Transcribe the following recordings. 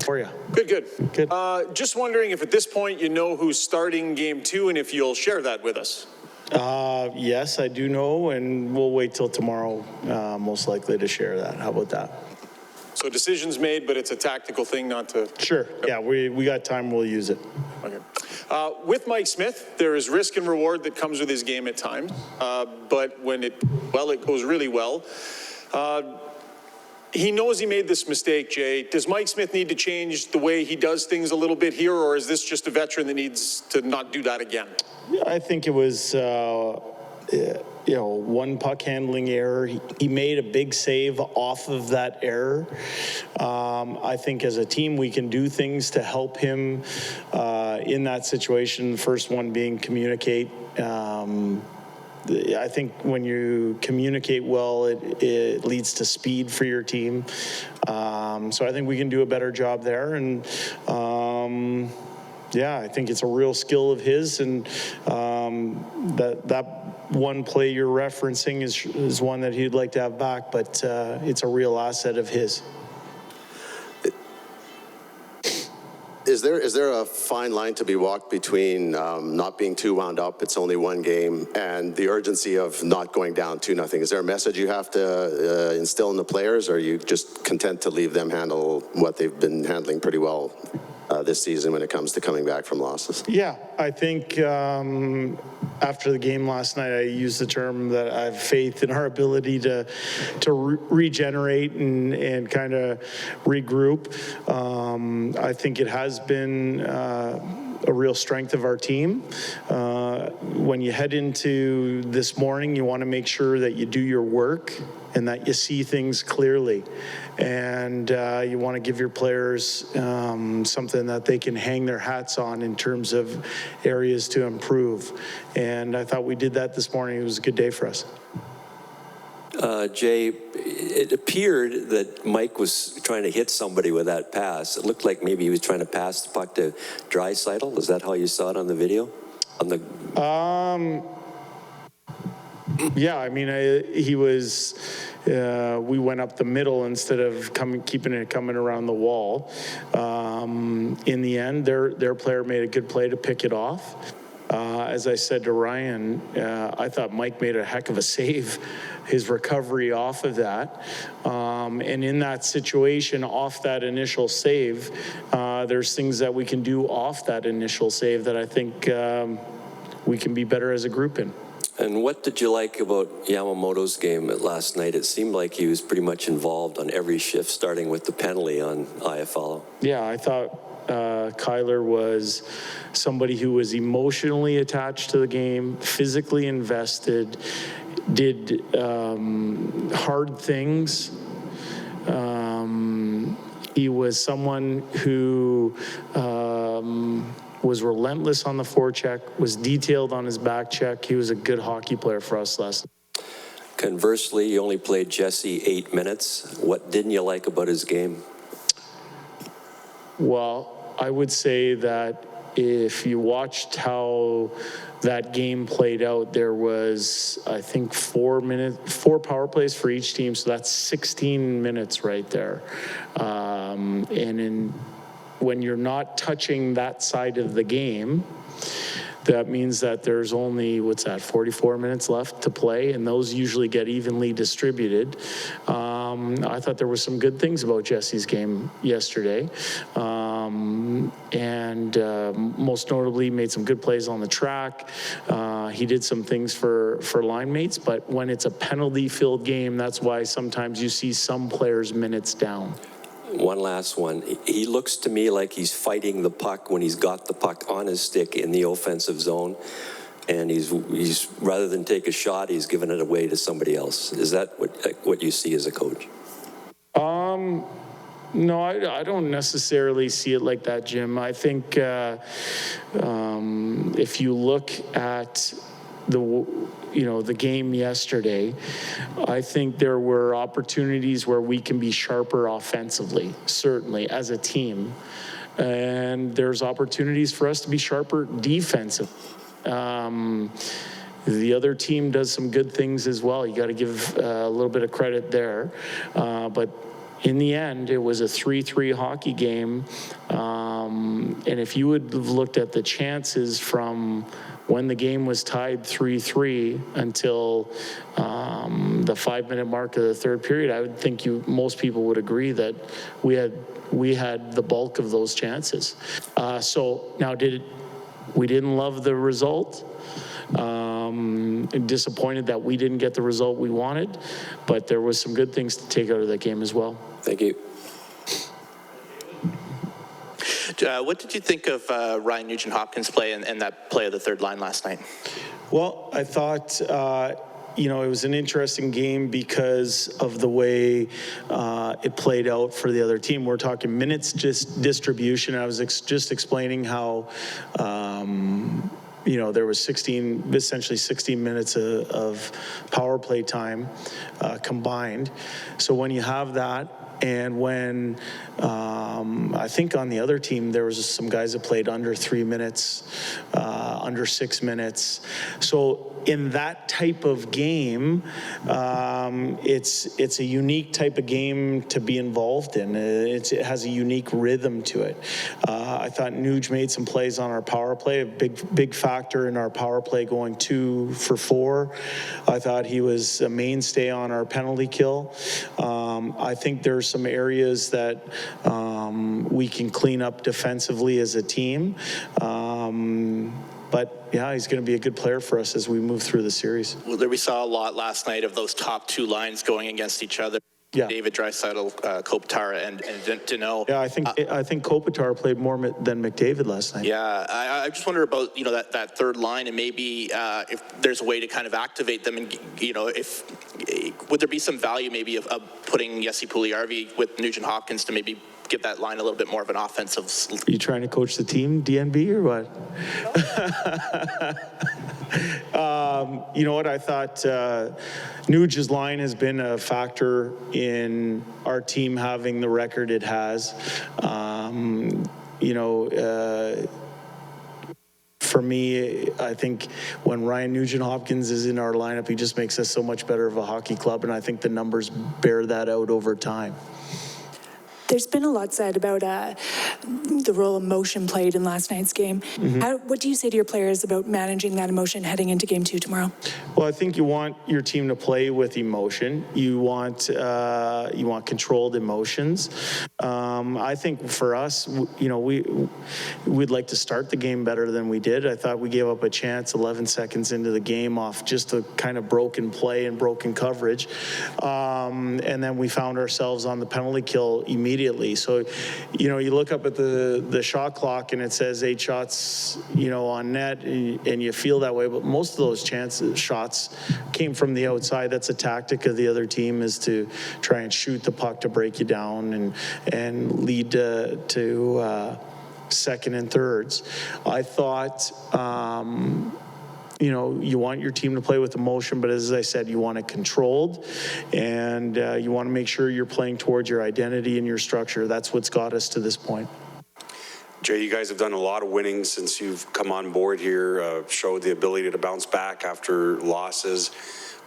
For you. Good. Good. Just wondering if at this point you know who's starting game 2 and if you'll share that with us. Yes, I do know, and we'll wait till tomorrow, most likely, to share that. How about that? So decisions made, but it's a tactical thing not to... Sure. Yeah, we got time. We'll use it. Okay. With Mike Smith, there is risk and reward that comes with his game at times, but when it goes really well. He knows he made this mistake, Jay. Does Mike Smith need to change the way he does things a little bit here, or is this just a veteran that needs to not do that again? Yeah, I think it was, one puck handling error. He made a big save off of that error. I think as a team, we can do things to help him in that situation. The first one being communicate. I think when you communicate well, it leads to speed for your team. So I think we can do a better job there. And I think it's a real skill of his. And that one play you're referencing is one that he'd like to have back, but it's a real asset of his. Is there a fine line to be walked between not being too wound up, it's only one game, and the urgency of not going down 2-0? Is there a message you have to instill in the players, or are you just content to leave them handle what they've been handling pretty well this season when it comes to coming back from losses? Yeah, I think after the game last night, I used the term that I have faith in our ability to regenerate and kind of regroup. I think it has been a real strength of our team. When you head into this morning, you want to make sure that you do your work and that you see things clearly. And you want to give your players something that they can hang their hats on in terms of areas to improve. And I thought we did that this morning. It was a good day for us. Jay, it appeared that Mike was trying to hit somebody with that pass. It looked like maybe he was trying to pass the puck to Draisaitl. Is that how you saw it on the video? Yeah, I mean, he was, we went up the middle instead of keeping it coming around the wall. In the end, their player made a good play to pick it off. As I said to Ryan, I thought Mike made a heck of a save, his recovery off of that. And in that situation, off that initial save, there's things that we can do off that initial save that I think we can be better as a group in. And what did you like about Yamamoto's game last night? It seemed like he was pretty much involved on every shift, starting with the penalty on Iafallo. Yeah, I thought Kyler was somebody who was emotionally attached to the game, physically invested, did hard things. He was someone who was relentless on the forecheck, was detailed on his back check. He was a good hockey player for us last night. Conversely, you only played Jesse 8 minutes. What didn't you like about his game? Well, I would say that if you watched how that game played out, there was, I think, 4 power plays for each team. So that's 16 minutes right there. When you're not touching that side of the game, that means that there's only, 44 minutes left to play, and those usually get evenly distributed. I thought there were some good things about Jesse's game yesterday. Most notably made some good plays on the track. He did some things for line mates, but when it's a penalty-filled game, that's why sometimes you see some players' minutes down. One last one. He looks to me like he's fighting the puck when he's got the puck on his stick in the offensive zone, and he's rather than take a shot, he's giving it away to somebody else. Is that what you see as a coach? No, I don't necessarily see it like that, Jim. I think if you look at the game yesterday, I think there were opportunities where we can be sharper offensively, certainly as a team. And there's opportunities for us to be sharper defensively. The other team does some good things as well. You got to give a little bit of credit there. But in the end, it was a 3-3 hockey game. And if you would have looked at the chances from when the game was tied 3-3 until the 5-minute mark of the third period, I would think most people would agree that we had the bulk of those chances. So now we didn't love the result. Disappointed that we didn't get the result we wanted, but there was some good things to take out of that game as well. Thank you. What did you think of Ryan Nugent-Hopkins' play and that play of the third line last night? Well, I thought, it was an interesting game because of the way it played out for the other team. We're talking minutes distribution. I was just explaining how, there was essentially 16 minutes of power play time combined. So when you have that, and when I think on the other team, there was some guys that played under 3 minutes, under 6 minutes. So in that type of game, it's a unique type of game to be involved in. It has a unique rhythm to it. I thought Nuge made some plays on our power play, a big factor in our power play going 2 for 4. I thought he was a mainstay on our penalty kill. I think there's some areas that we can clean up defensively as a team. But yeah, he's going to be a good player for us as we move through the series. Well, we saw a lot last night of those top two lines going against each other. Yeah. David Draisaitl, Kopitar, and Deneau. Yeah, I think Kopitar played more than McDavid last night. Yeah, I just wonder about that third line, and maybe if there's a way to kind of activate them, and if would there be some value maybe of putting Jesse Puljujarvi with Nugent-Hopkins to maybe give that line a little bit more of an offensive. Are you trying to coach the team, DNB, or what? You know what? I thought Nuge's line has been a factor in our team having the record it has. For me, I think when Ryan Nugent-Hopkins is in our lineup, he just makes us so much better of a hockey club, and I think the numbers bear that out over time. There's been a lot said about the role emotion played in last night's game. Mm-hmm. What do you say to your players about managing that emotion heading into Game 2 tomorrow? Well, I think you want your team to play with emotion. You want controlled emotions. I think for us, we'd like to start the game better than we did. I thought we gave up a chance 11 seconds into the game off just a kind of broken play and broken coverage. And then we found ourselves on the penalty kill immediately. So, you look up at the shot clock and it says 8 shots, on net, and you feel that way. But most of those shots came from the outside. That's a tactic of the other team, is to try and shoot the puck to break you down and lead to second and thirds. I thought, you want your team to play with emotion, but as I said, you want it controlled, and you want to make sure you're playing towards your identity and your structure. That's what's got us to this point. Jay, you guys have done a lot of winning since you've come on board here, showed the ability to bounce back after losses,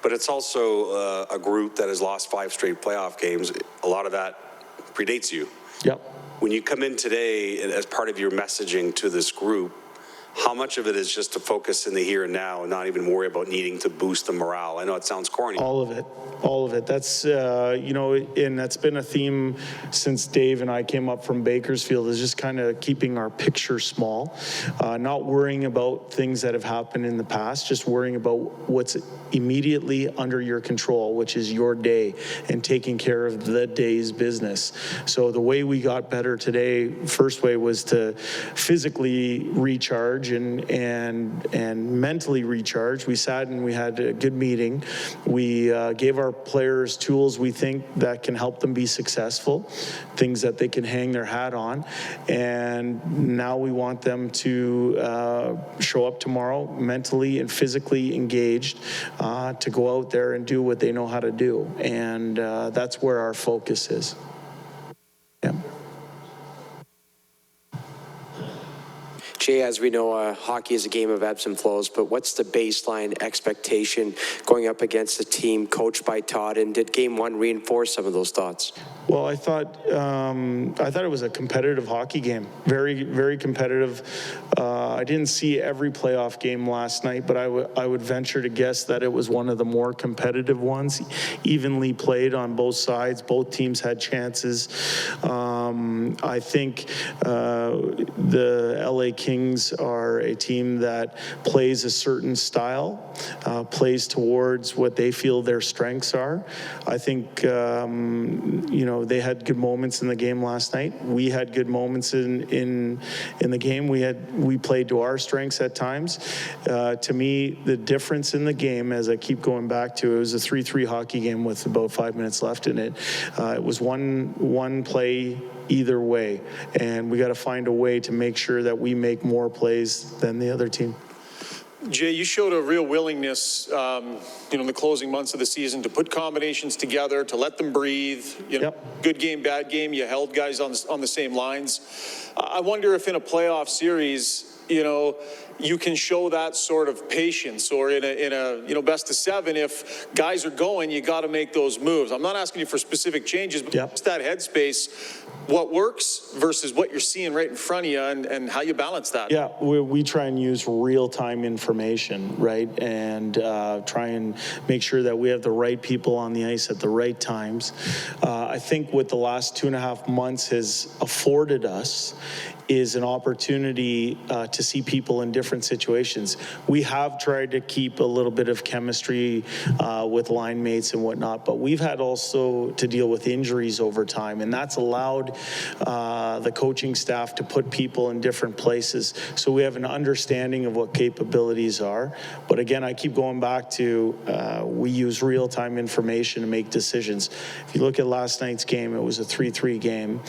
but it's also a group that has lost 5 straight playoff games. A lot of that predates you. Yep. When you come in today as part of your messaging to this group, how much of it is just to focus in the here and now and not even worry about needing to boost the morale? I know it sounds corny. All of it. That's, and that's been a theme since Dave and I came up from Bakersfield, is just kind of keeping our picture small, not worrying about things that have happened in the past, just worrying about what's immediately under your control, which is your day, and taking care of the day's business. So the way we got better today, first way was to physically recharge and mentally recharge. We sat and we had a good meeting. We gave our players tools we think that can help them be successful, things that they can hang their hat on. And now we want them to show up tomorrow mentally and physically engaged to go out there and do what they know how to do. And that's where our focus is. Yeah. Jay, as we know, hockey is a game of ebbs and flows, but what's the baseline expectation going up against a team coached by Todd, and did Game 1 reinforce some of those thoughts? Well, I thought it was a competitive hockey game, very, very competitive. I didn't see every playoff game last night, but I would venture to guess that it was one of the more competitive ones, evenly played on both sides. Both teams had chances. I think the LA Kings are a team that plays a certain style, plays towards what they feel their strengths are. I think, they had good moments in the game last night. We had good moments in the game. We played to our strengths at times. To me, the difference in the game, as I keep going back to, it was a 3-3 hockey game with about 5 minutes left in it. It was one play either way, and we got to find a way to make sure that we make more plays than the other team. Jay, you showed a real willingness, in the closing months of the season to put combinations together, to let them breathe. Yep. Good game, bad game. You held guys on the same lines. I wonder if in a playoff series, you can show that sort of patience, or in a best of 7, if guys are going, you got to make those moves. I'm not asking you for specific changes, but just that headspace, what works versus what you're seeing right in front of you, and how you balance that. Yeah, we try and use real-time information, right? And try and make sure that we have the right people on the ice at the right times. I think what the last 2.5 months has afforded us is an opportunity to see people in different situations. We have tried to keep a little bit of chemistry with line mates and whatnot, but we've had also to deal with injuries over time, and that's allowed the coaching staff to put people in different places. So we have an understanding of what capabilities are. But again, I keep going back to we use real-time information to make decisions. If you look at last night's game, it was a 3-3 game.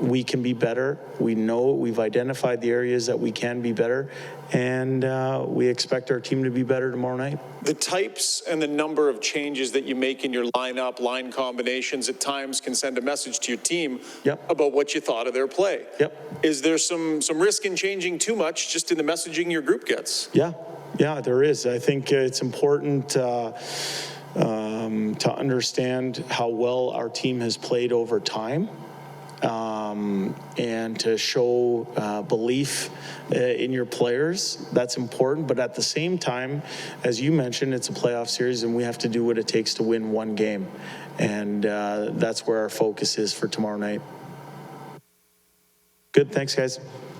We can be better. We know it. We've identified the areas that we can be better, and we expect our team to be better tomorrow night. The types and the number of changes that you make in your lineup, line combinations at times can send a message to your team about what you thought of their play. Is there some risk in changing too much just in the messaging your group gets? Yeah, there is. I think it's important to understand how well our team has played over time. And to show belief in your players, that's important. But at the same time, as you mentioned, it's a playoff series, and we have to do what it takes to win one game. And that's where our focus is for tomorrow night. Good, thanks, guys.